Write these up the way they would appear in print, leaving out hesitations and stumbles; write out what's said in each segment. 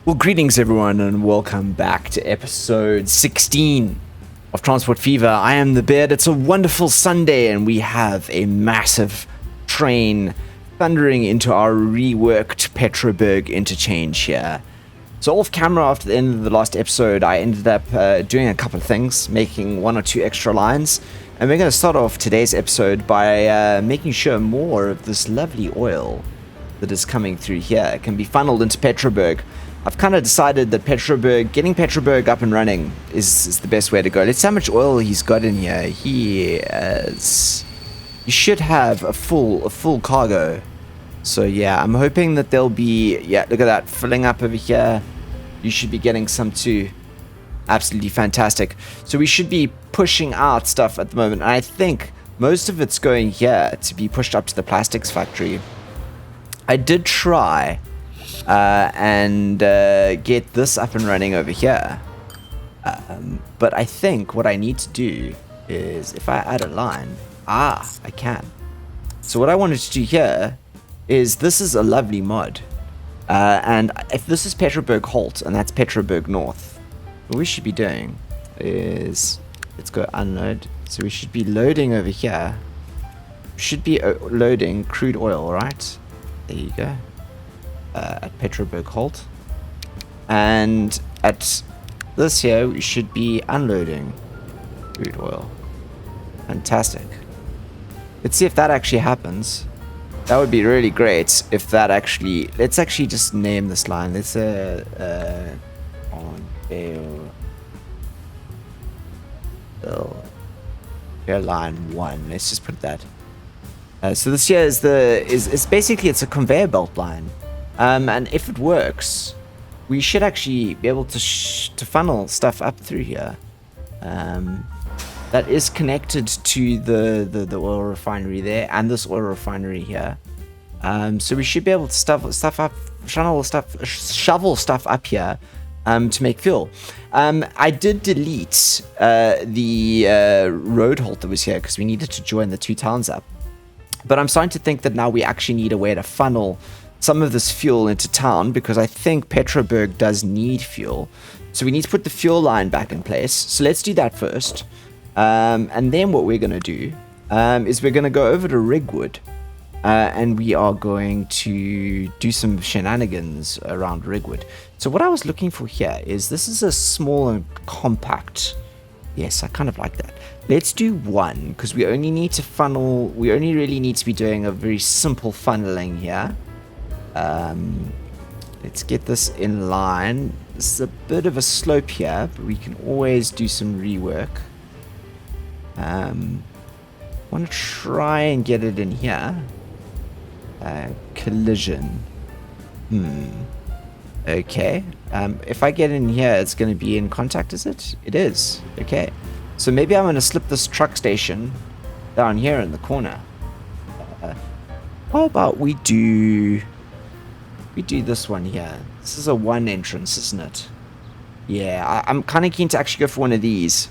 Well, greetings everyone, and welcome back to episode 16 of Transport Fever. I am the Beard. It's a wonderful Sunday, and we have a massive train thundering into our reworked Petroburg interchange here. So off camera, after the end of the last episode, I ended up doing a couple of things, making one or two extra lines. And we're going to start off today's episode by making sure more of this lovely oil that is coming through here can be funneled into Petroburg. I've kind of decided that getting Petroburg up and running is the best way to go. Let's see how much oil he's got in here. He should have a full cargo. So yeah, I'm hoping that there'll be, yeah, look at that, filling up over here. You should be getting some too. Absolutely fantastic. So we should be pushing out stuff at the moment. And I think most of it's going here to be pushed up to the plastics factory. I did try and get this up and running over here. But I think what I need to do is, if I add a line, I can. So what I wanted to do here is, this is a lovely mod. And if this is Petroburg Holt, and that's Petroburg North, what we should be doing is, let's go unload. So we should be loading over here. Should be loading crude oil, right? There you go. At Petroburg Holt, and at this here we should be unloading crude oil. Fantastic. Let's see if that actually happens. That would be really great if that actually, let's actually just name this line. Let's on line 1. Let's just put that. So this here is basically, it's a conveyor belt line. And if it works, we should actually be able to funnel stuff up through here. That is connected to the oil refinery there, and this oil refinery here. So we should be able to shovel stuff up here to make fuel. I did delete the road halt that was here because we needed to join the two towns up. But I'm starting to think that now we actually need a way to funnel some of this fuel into town, because I think Petroburg does need fuel. So we need to put the fuel line back in place. So let's do that first. And then what we're going to do is we're going to go over to Rigwood. And we are going to do some shenanigans around Rigwood. So what I was looking for here is, this is a small and compact. Yes, I kind of like that. Let's do one, because we only need to funnel. We only really need to be doing a very simple funneling here. Let's get this in line. This is a bit of a slope here, but we can always do some rework. Want to try and get it in here. Collision. Okay. If I get in here, it's going to be in contact, is it? It is. Okay. So maybe I'm going to slip this truck station down here in the corner. How about we do this one here? This is a one entrance, isn't it? Yeah, I'm kind of keen to actually go for one of these,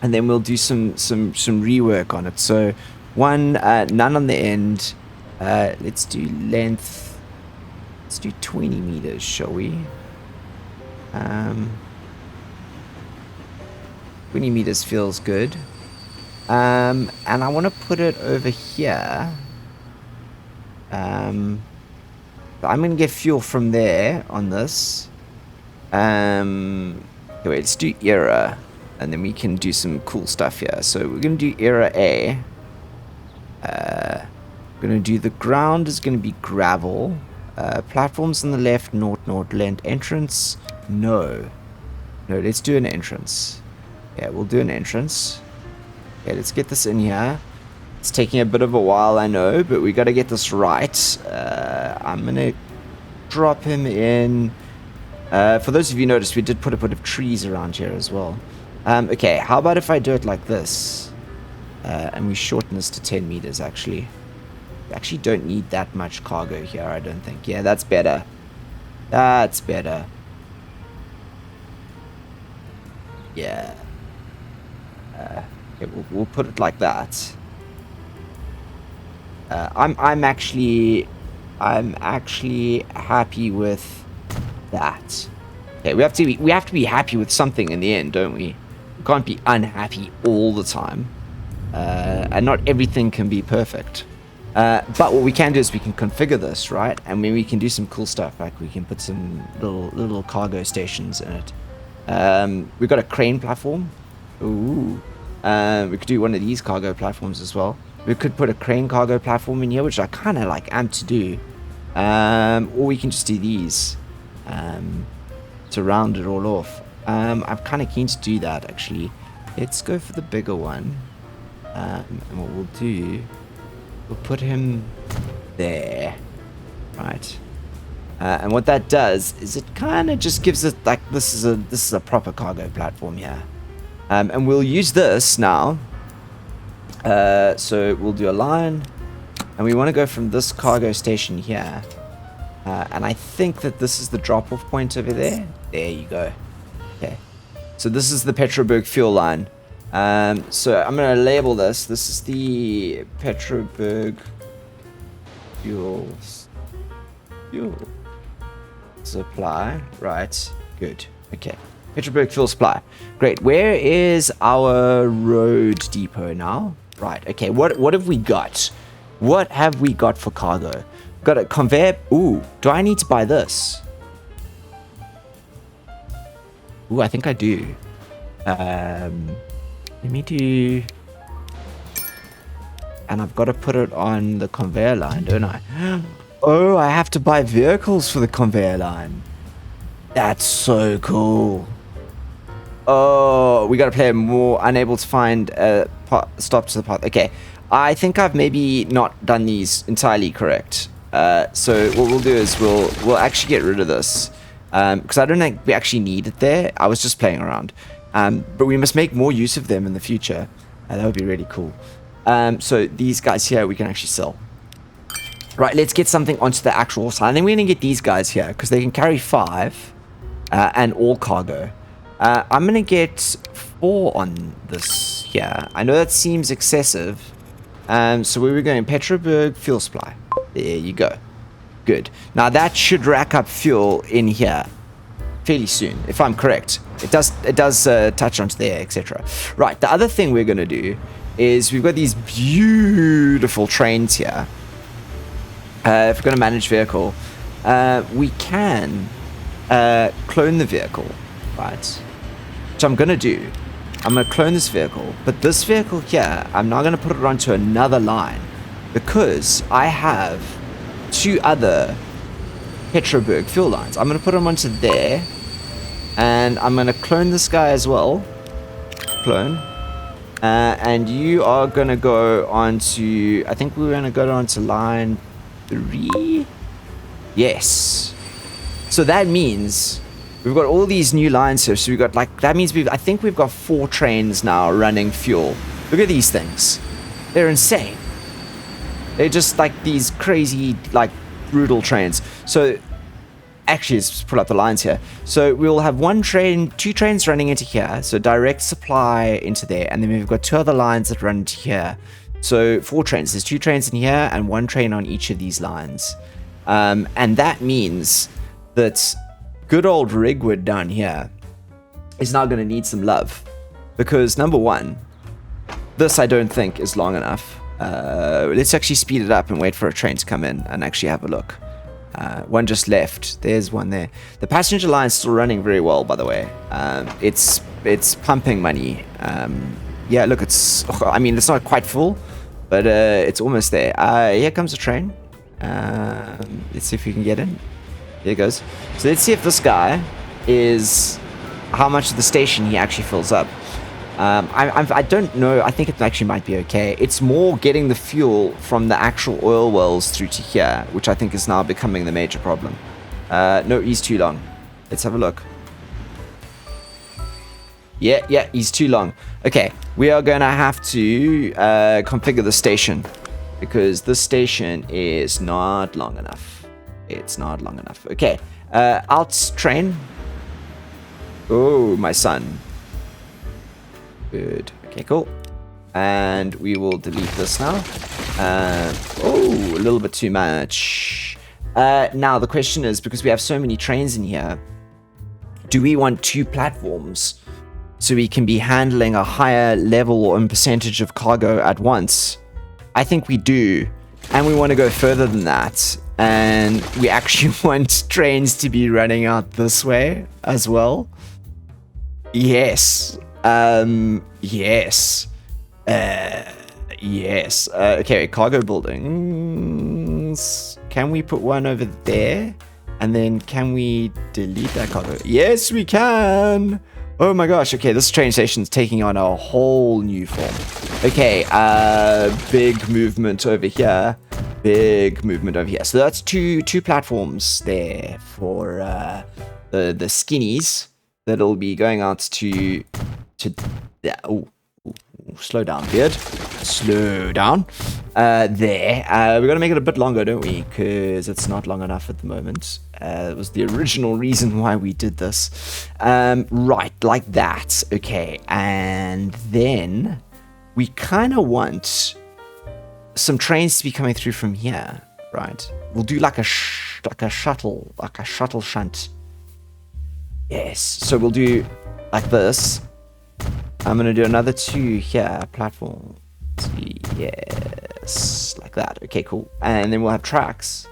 and then we'll do some rework on it. So one, none on the end. Let's do length. Let's do 20 meters, shall we? 20 meters feels good. And I want to put it over here. I'm going to get fuel from there on this. Okay, wait, let's do era, and then we can do some cool stuff here. So we're going to do era A. We're going to do, the ground is going to be gravel. Platforms on the left, north, length. Entrance, no, let's do an entrance. Yeah, we'll do an entrance. Okay, let's get this in here. It's taking a bit of a while, I know, but we got to get this right. I'm going to drop him in. For those of you who noticed, we did put a bit of trees around here as well. Okay, how about if I do it like this? And we shorten this to 10 meters, actually. We actually don't need that much cargo here, I don't think. Yeah, that's better. That's better. Yeah. Okay, we'll put it like that. I'm actually happy with that. Okay, we have to be happy with something in the end, don't we? We can't be unhappy all the time. And not everything can be perfect. But what we can do is we can configure this, right? And then we can do some cool stuff. Like we can put some little cargo stations in it. We've got a crane platform. Ooh. We could do one of these cargo platforms as well. We could put a crane cargo platform in here, which I kind of like am to do. Or we can just do these to round it all off. I'm kind of keen to do that, actually. Let's go for the bigger one. And what we'll do, we'll put him there, right? And what that does is it kind of just gives it like this is a proper cargo platform here. And we'll use this now. So we'll do a line, and we want to go from this cargo station here. And I think that this is the drop-off point over there. There you go. Okay. So this is the Petroburg fuel line. So I'm going to label this. This is the Petroburg fuel supply. Right. Good. Okay. Petroburg fuel supply. Great. Where is our road depot now? Right. Okay. What have we got? What have we got for cargo? Got a conveyor. Ooh. Do I need to buy this? Ooh, I think I do. Let me do... And I've got to put it on the conveyor line, don't I? Oh, I have to buy vehicles for the conveyor line. That's so cool. Oh, we got to play more. Unable to find a stop to the path. Okay, I think I've maybe not done these entirely correct. So what we'll do is we'll actually get rid of this. Because I don't think we actually need it there. I was just playing around. But we must make more use of them in the future. That would be really cool. So these guys here we can actually sell. Right, let's get something onto the actual side. I think we're going to get these guys here because they can carry 5 and all cargo. I'm going to get 4 on this here. I know that seems excessive. So where we're going, Petroburg fuel supply. There you go. Good. Now that should rack up fuel in here fairly soon, if I'm correct. It does touch onto there, etc. Right, the other thing we're going to do is we've got these beautiful trains here. If we're going to manage vehicle, we can clone the vehicle, right? Which I'm going to do. I'm going to clone this vehicle, but this vehicle here, I'm now going to put it onto another line because I have 2 other Petroburg fuel lines. I'm going to put them onto there, and I'm going to clone this guy as well. Clone. And you are going to go onto, I think we're going to go onto line 3. Yes. So that means we've got all these new lines here. So we've got like, that means I think we've got 4 trains now running fuel. Look at these things. They're insane. They're just like these crazy, like brutal trains. So actually, let's pull up the lines here. So we'll have 1 train, 2 trains running into here. So direct supply into there. And then we've got 2 other lines that run into here. So 4 trains. There's 2 trains in here and 1 train on each of these lines. And that means that good old Rigwood down here is now going to need some love. Because number 1, this I don't think is long enough. Let's actually speed it up and wait for a train to come in and actually have a look. One just left. There's one there. The passenger line's still running very well, by the way. It's pumping money. Yeah, look, I mean, it's not quite full, but it's almost there. Here comes a train. Let's see if we can get in. There it goes. So let's see if this guy is how much of the station he actually fills up. I don't know. I think it actually might be okay. It's more getting the fuel from the actual oil wells through to here, which I think is now becoming the major problem. No, he's too long. Let's have a look. Yeah, he's too long. Okay, we are going to have to configure the station because this station is not long enough. It's not long enough. Okay, out train. Oh, my son. Good. Okay, cool. And we will delete this now. Oh, a little bit too much. Now the question is, because we have so many trains in here, do we want 2 platforms so we can be handling a higher level and percentage of cargo at once? I think we do, and we want to go further than that, and we actually want trains to be running out this way as well. Yes. Yes. Yes. Okay, cargo buildings. Can we put one over there? And then can we delete that cargo? Yes, we can. Oh my gosh. Okay, this train station's taking on a whole new form. Okay, big movement over here. Big movement over here. So that's two platforms there for the skinnies that'll be going out to oh, slow down, beard. Slow down. There. We're gonna make it a bit longer, don't we? Because it's not long enough at the moment. It was the original reason why we did this. Right, like that. Okay, and then we kind of want some trains to be coming through from here, right? We'll do like a shuttle shunt. Yes. So we'll do like this. I'm gonna do another 2 here, platform. Yes, like that. Okay, cool. And then we'll have tracks,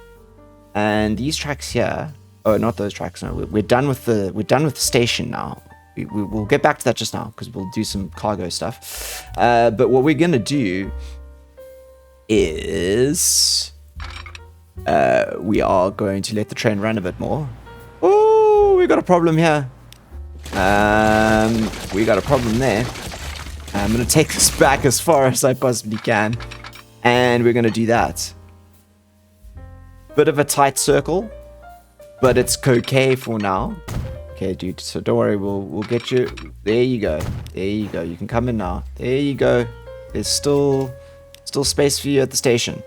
and these tracks here. Oh, not those tracks. No, we're done with the station now. We'll get back to that just now because we'll do some cargo stuff. But what we're gonna do is we are going to let the train run a bit more. Oh, we got a problem here. We got a problem there. I'm going to take this back as far as I possibly can. And we're going to do that. Bit of a tight circle, but it's okay for now. Okay, dude, so don't worry, we'll get you. There you go. There you go. You can come in now. There you go. There's still space for you at the station.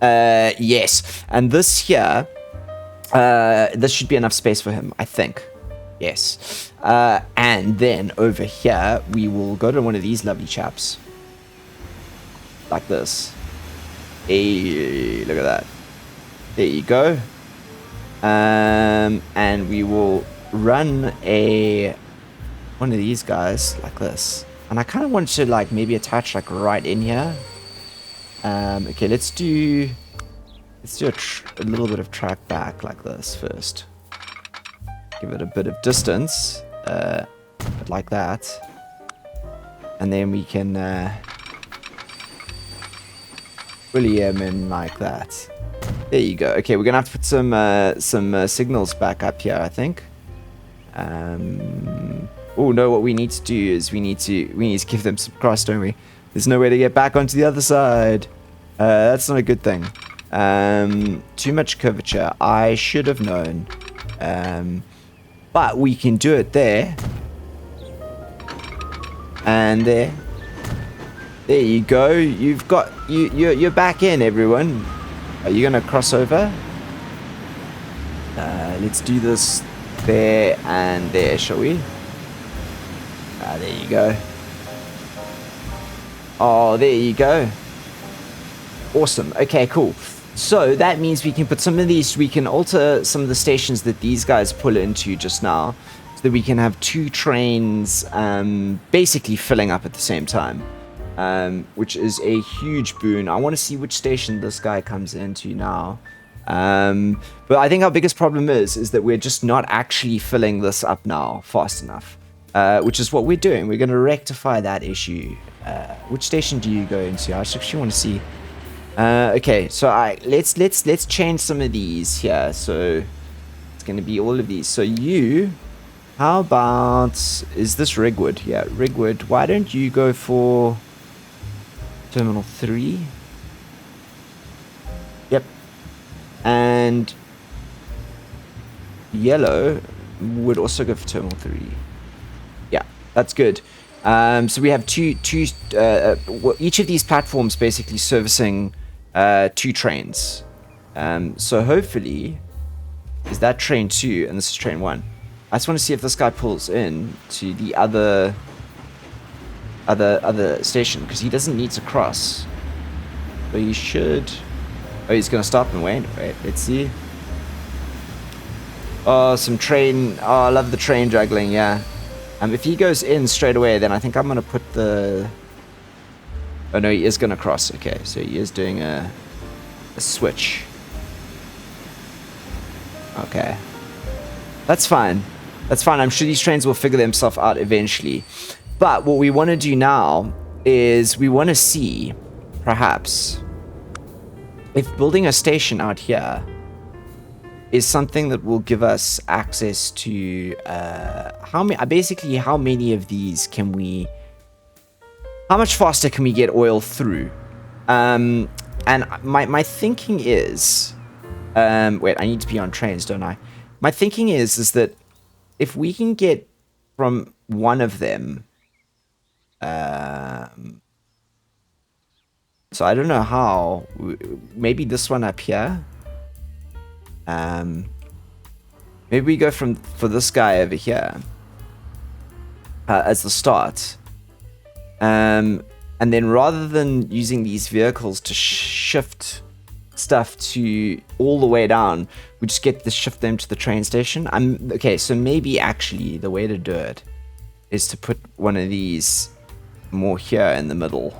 Yes. And this here, this should be enough space for him, I think. Yes. And then over here, we will go to one of these lovely chaps. Like this. Hey, look at that. There you go. And we will run one of these guys like this. And I kind of want to like maybe attach like right in here. Okay, let's do a little bit of track back like this first. Give it a bit of distance, like that, and then we can pulley him in like that. There you go. Okay, we're gonna have to put some signals back up here, I think. Oh no, what we need to do is we need to give them some cross, don't we? There's no way to get back onto the other side. That's not a good thing. Too much curvature. I should have known. But we can do it there. And there. There you go. You've got you're back in, everyone. Are you gonna cross over? Let's do this there and there, shall we? There you go. Oh, there you go. Awesome. Okay, cool. So that means we can put some of these, we can alter some of the stations that these guys pull into just now, so that we can have 2 trains basically filling up at the same time, which is a huge boon. I want to see which station this guy comes into now. But I think our biggest problem is that we're just not actually filling this up now fast enough, which is what we're doing. We're going to rectify that issue. Which station do you go into? I actually want to see. Okay, so let's change some of these here. So it's going to be all of these. So how about, is this Rigwood? Yeah, Rigwood. Why don't you go for Terminal 3? Yep. And yellow would also go for Terminal 3. Yeah, that's good. So we have each of these platforms basically servicing 2 trains. So hopefully, is that train 2 and this is train 1. I just want to see if this guy pulls in to the other station, because he doesn't need to cross. But he should Oh, he's gonna stop and wait. Wait, let's see. Oh, some train. Oh, I love the train juggling. Yeah. If he goes in straight away, then I think I'm gonna put the. Oh no, he is gonna cross. Okay, so he is doing a switch. Okay, that's fine. That's fine. I'm sure these trains will figure themselves out eventually. But what we want to do now is we want to see, perhaps, if building a station out here is something that will give us access to how many of these can we, how much faster can we get oil through? And my thinking is, wait, I need to be on trains, don't I? My thinking is that if we can get from one of them, so I don't know how, maybe this one up here. Maybe we go for this guy over here as the start. And then rather than using these vehicles to shift stuff to all the way down, we just shift them to the train station. Okay, so maybe actually the way to do it is to put one of these more here in the middle.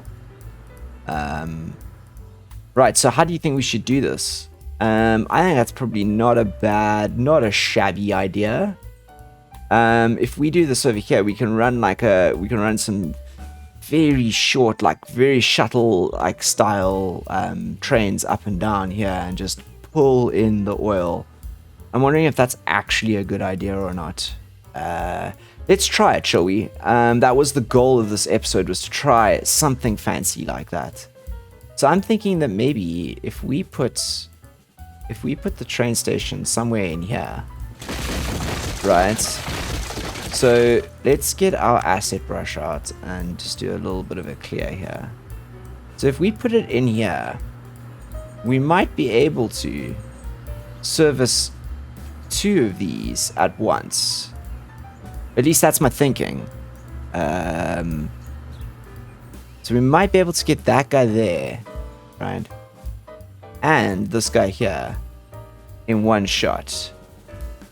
Right, so how do you think we should do this? I think that's probably not a shabby idea. If we do this over here, we can run some very short, like very shuttle like style trains up and down here and just pull in the oil. I'm wondering if that's actually a good idea or not. Let's try it, shall we? That was the goal of this episode, was to try something fancy like that. So I'm thinking that maybe if we put the train station somewhere in here, right? So let's get our asset brush out and just do a little bit of a clear here. So if we put it in here, we might be able to service 2 of these at once. At least that's my thinking. So we might be able to get that guy there, right? And this guy here in one shot.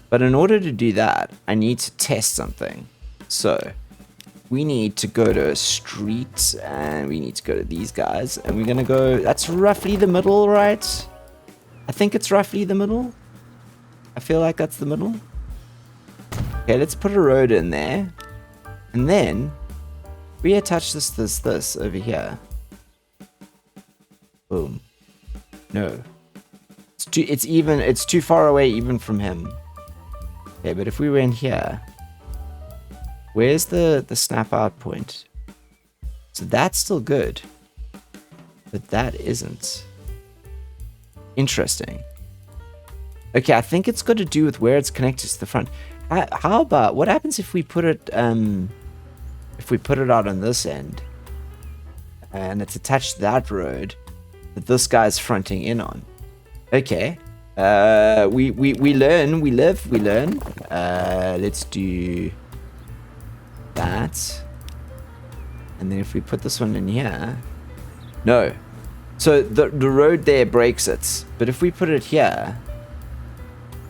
But in order to do that, I need to test something. So we need to go to a street and we need to go to these guys, and we're gonna go, that's roughly the middle, right? I think it's roughly the middle. I feel like that's the middle. Okay, let's put a road in there. And then we attach this over here. Boom. No. It's too far away even from him. Okay, but if we were in here, where's the snap out point? So that's still good, but that isn't. Interesting. Okay, I think it's got to do with where it's connected to the front. How about, what happens if we put it out on this end and it's attached to that road that this guy's fronting in on? Okay. We learn, we live, we learn. Let's do that. And then if we put this one in here, no. So the road there breaks it, but if we put it here,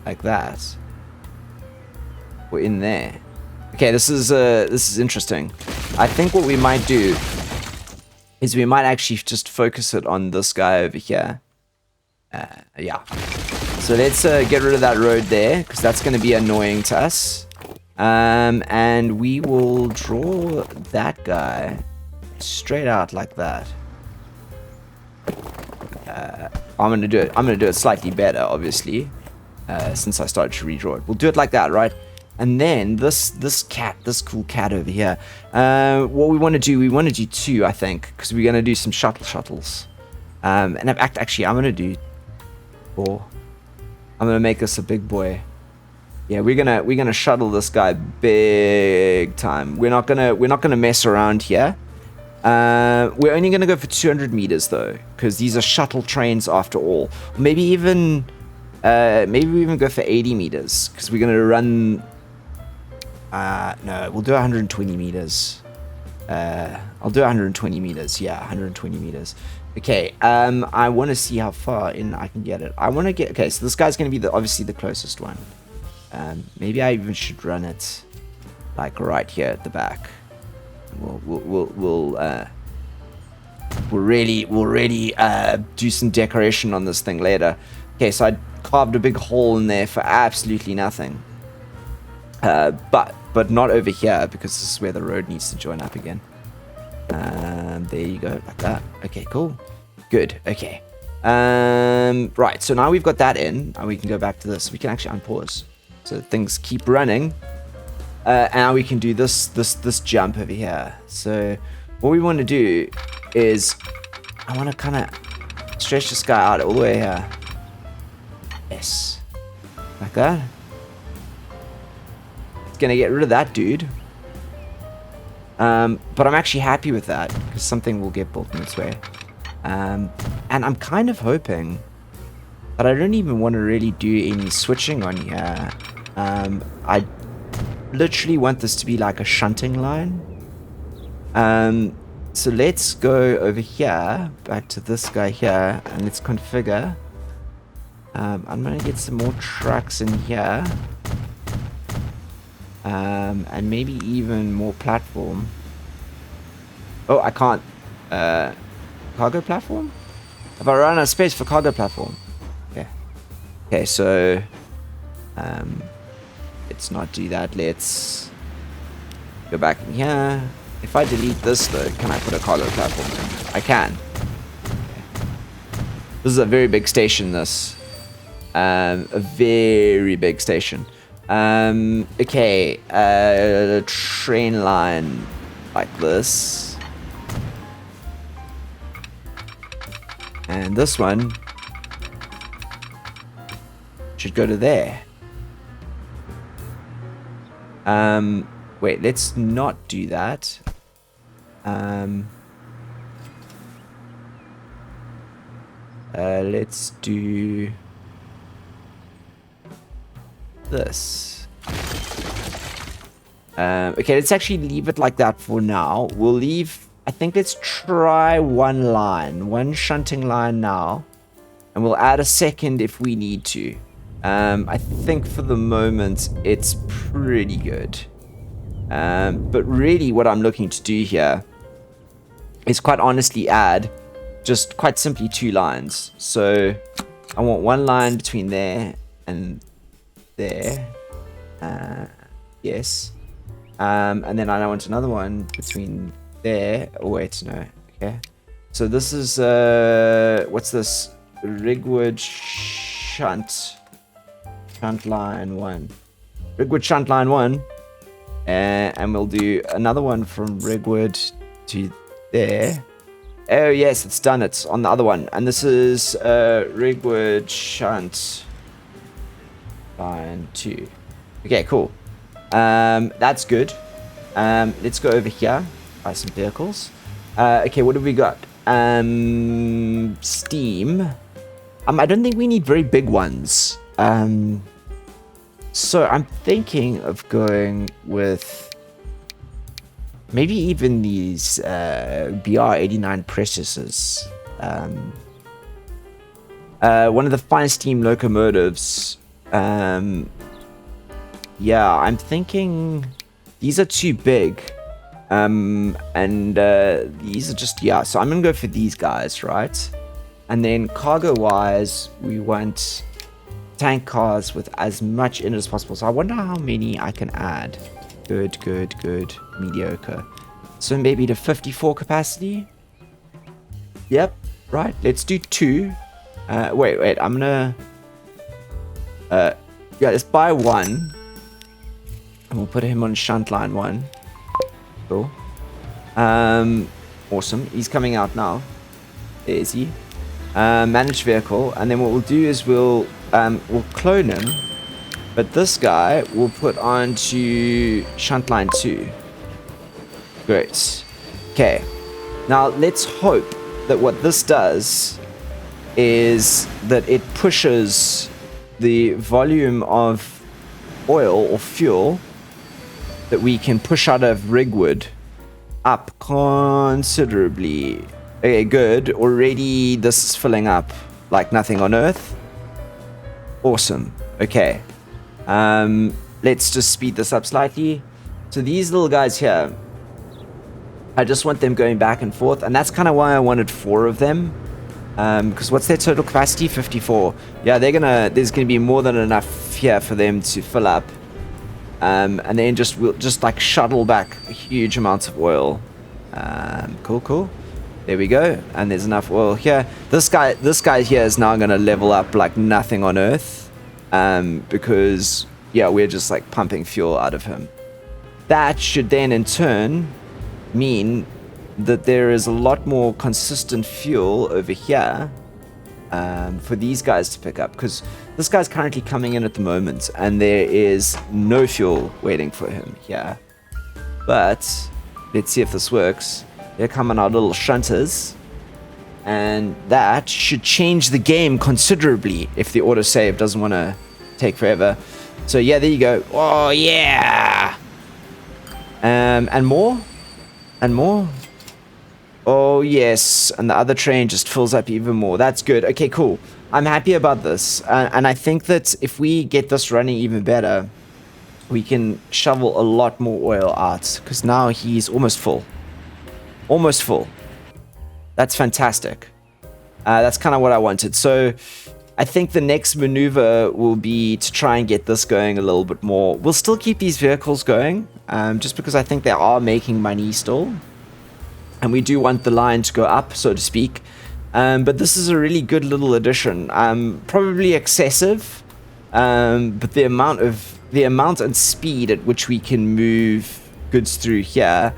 like that, or in there. Okay, this is interesting. I think what we might do is we might actually just focus it on this guy over here. Yeah. So let's get rid of that road there, because that's going to be annoying to us. And we will draw that guy straight out like that. I'm going to do it slightly better, obviously, since I started to redraw it. We'll do it like that, right? And then this cool cat over here. What we want to do 2, I think, because we're going to do some shuttles. And actually, I'm going to do 4. I'm going to make this a big boy. Yeah, we're gonna shuttle this guy big time. We're not gonna mess around here. We're only gonna go for 200 meters though, because these are shuttle trains after all. Maybe we even go for 80 meters, because we're gonna run. No, we'll do 120 meters. I'll do 120 meters. Yeah, 120 meters. Okay, I want to see how far in I can get it. I want to get... Okay, so this guy's going to be obviously the closest one. Maybe I even should run it like right here at the back. We'll really do some decoration on this thing later. Okay, so I carved a big hole in there for absolutely nothing. But not over here, because this is where the road needs to join up again. There you go, like that. Okay, cool. Good, okay. Right, so now we've got that in, and we can go back to this. We can actually unpause. So things keep running. And now we can do this jump over here. So what we want to do is, I want to kind of stretch this guy out all the way here. Yes. Like that. It's going to get rid of that dude. But I'm actually happy with that, because something will get built in its way. And I'm kind of hoping that I don't even want to really do any switching on here. I literally want this to be like a shunting line. So let's go over here, back to this guy here, and let's configure. I'm going to get some more trucks in here. And maybe even more platform. Oh, I can't. Cargo platform? Have I run out of space for cargo platform? Yeah. Okay, so let's not do that. Let's go back in here. If I delete this though, can I put a cargo platform in? I can. Okay. This is a very big station, this. A very big station. Okay, train line like this. And this one should go to there. Wait, let's not do that. Let's do this. Okay, let's actually leave it like that for now. We'll leave, I think let's try one shunting line now, and we'll add a second if we need to. I think for the moment it's pretty good. But really what I'm looking to do here is quite honestly add just quite simply 2 lines. So I want one line between there and there. Yes. And then I want another one between there. Oh wait, no. Okay. So this is what's this? Rigwood shunt line 1. Rigwood shunt line 1. And we'll do another one from Rigwood to there. Oh yes, it's done it on the other one. And this is Rigwood shunt line 2. Okay, cool. That's good. Let's go over here. Buy some vehicles. Okay, what have we got? Steam. I don't think we need very big ones. So I'm thinking of going with maybe even these BR89 Preciouses. One of the finest steam locomotives. Yeah, I'm thinking these are too big. And these are just, yeah, so I'm gonna go for these guys, right? And then cargo wise, we want tank cars with as much in it as possible. So I wonder how many I can add. Good, mediocre. So maybe to 54 capacity. Yep, right, let's do 2. Wait, I'm gonna yeah, let's buy 1. And we'll put him on shunt line 1. Cool. Awesome. He's coming out now. There is he. Manage vehicle. And then what we'll do is we'll clone him. But this guy we'll put onto shunt line 2. Great. Okay. Now let's hope that what this does is that it pushes the volume of oil or fuel that we can push out of Rigwood up considerably. Okay, good. Already this is filling up like nothing on earth. Awesome. Okay. Let's just speed this up slightly. So these little guys here, I just want them going back and forth, and that's kind of why I wanted 4 of them. Because what's their total capacity? 54. Yeah, there's gonna be more than enough here for them to fill up. And then we'll just like shuttle back huge amounts of oil. Cool. There we go. And there's enough oil here. This guy here is now gonna level up like nothing on earth. Because yeah, we're just like pumping fuel out of him. That should then in turn mean that there is a lot more consistent fuel over here for these guys to pick up, because this guy's currently coming in at the moment and there is no fuel waiting for him here. But let's see if this works. Here come our little shunters, and that should change the game considerably if the autosave doesn't want to take forever. So yeah, there you go. Oh yeah. And more. Oh yes, and the other train just fills up even more. That's good. Okay, cool. I'm happy about this, and I think that if we get this running even better, we can shovel a lot more oil out, because now he's almost full. That's fantastic. That's kind of what I wanted. So I think the next maneuver will be to try and get this going a little bit more. We'll still keep these vehicles going, just because I think they are making money still. And we do want the line to go up, so to speak. But this is a really good little addition. Probably excessive, but the amount and speed at which we can move goods through here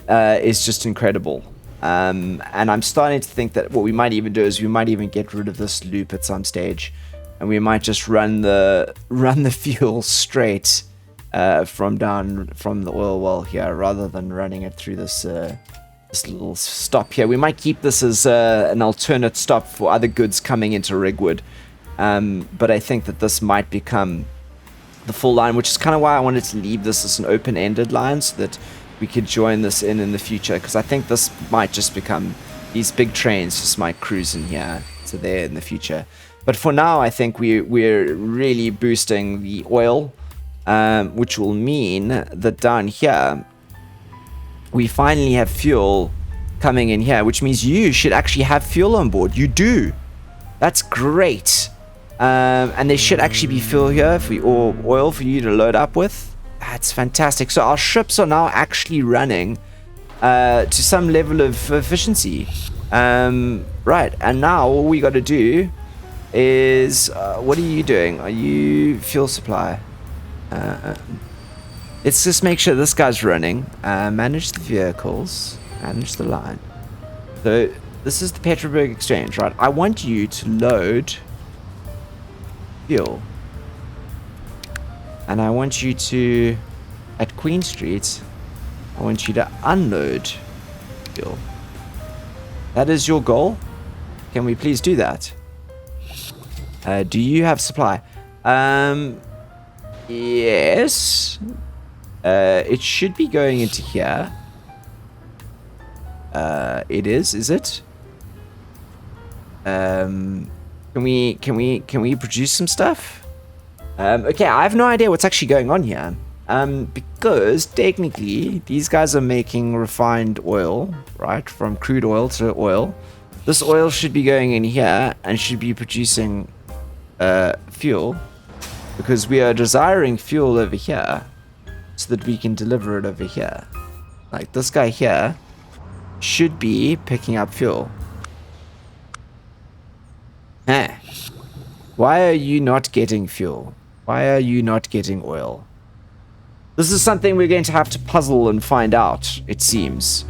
is just incredible. And I'm starting to think that what we might even do is we might even get rid of this loop at some stage, and we might just run the fuel straight from the oil well here, rather than running it through this little stop here. We might keep this as an alternate stop for other goods coming into Rigwood, but I think that this might become the full line, which is kind of why I wanted to leave this as an open-ended line, so that we could join this in the future, because I think this might just become, these big trains just might cruise in here to there in the future. But for now, I think we're really boosting the oil, which will mean that down here we finally have fuel coming in here, which means you should actually have fuel on board. You do. That's great. And there should actually be fuel here or oil for you to load up with. That's fantastic. So our ships are now actually running to some level of efficiency. Right, and now all we got to do is, what are you doing? Are you fuel supply? Let's just make sure this guy's running. Manage the vehicles. Manage the line. So this is the Petroburg Exchange, right? I want you to load fuel. And I want you to, at Queen Street, I want you to unload fuel. That is your goal? Can we please do that? Do you have supply? Yes. It should be going into here. It is it? Can we produce some stuff? Okay, I have no idea what's actually going on here. Because technically these guys are making refined oil, right? From crude oil to oil. This oil should be going in here and should be producing fuel, because we are desiring fuel over here so that we can deliver it over here. Like this guy here should be picking up fuel. Why are you not getting fuel? Why are you not getting oil? This is something we're going to have to puzzle and find out, it seems.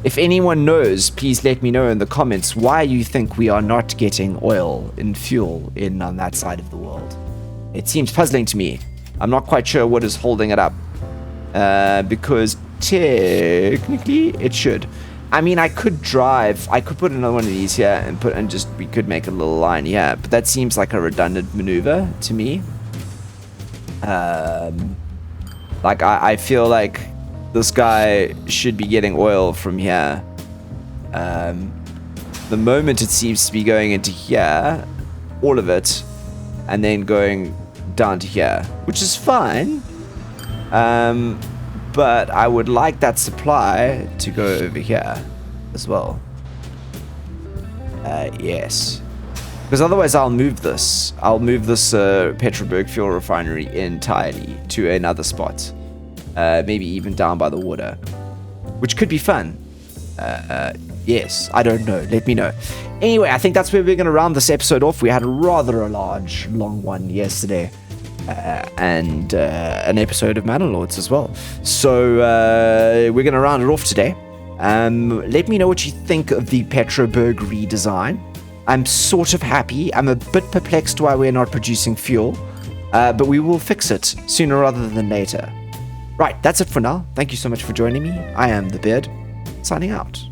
If anyone knows, please let me know in the comments why you think we are not getting oil and fuel in on that side of the world. It seems puzzling to me. I'm not quite sure what is holding it up. Because technically it should. I mean, I could put another one of these here and we could make a little line here, but that seems like a redundant maneuver to me. Like I feel like this guy should be getting oil from here. the moment it seems to be going into here, all of it, and then going down to here, which is fine. But I would like that supply to go over here as well. Yes. Because otherwise I'll move this. I'll move this Petroburg fuel refinery entirely to another spot. Maybe even down by the water. Which could be fun. Yes, I don't know. Let me know. Anyway, I think that's where we're going to round this episode off. We had rather a long one yesterday. And an episode of Manor Lords as well. So we're going to round it off today. Let me know what you think of the Petroburg redesign. I'm sort of happy. I'm a bit perplexed why we're not producing fuel. But we will fix it sooner rather than later. Right, that's it for now. Thank you so much for joining me. I am the Beard, signing out.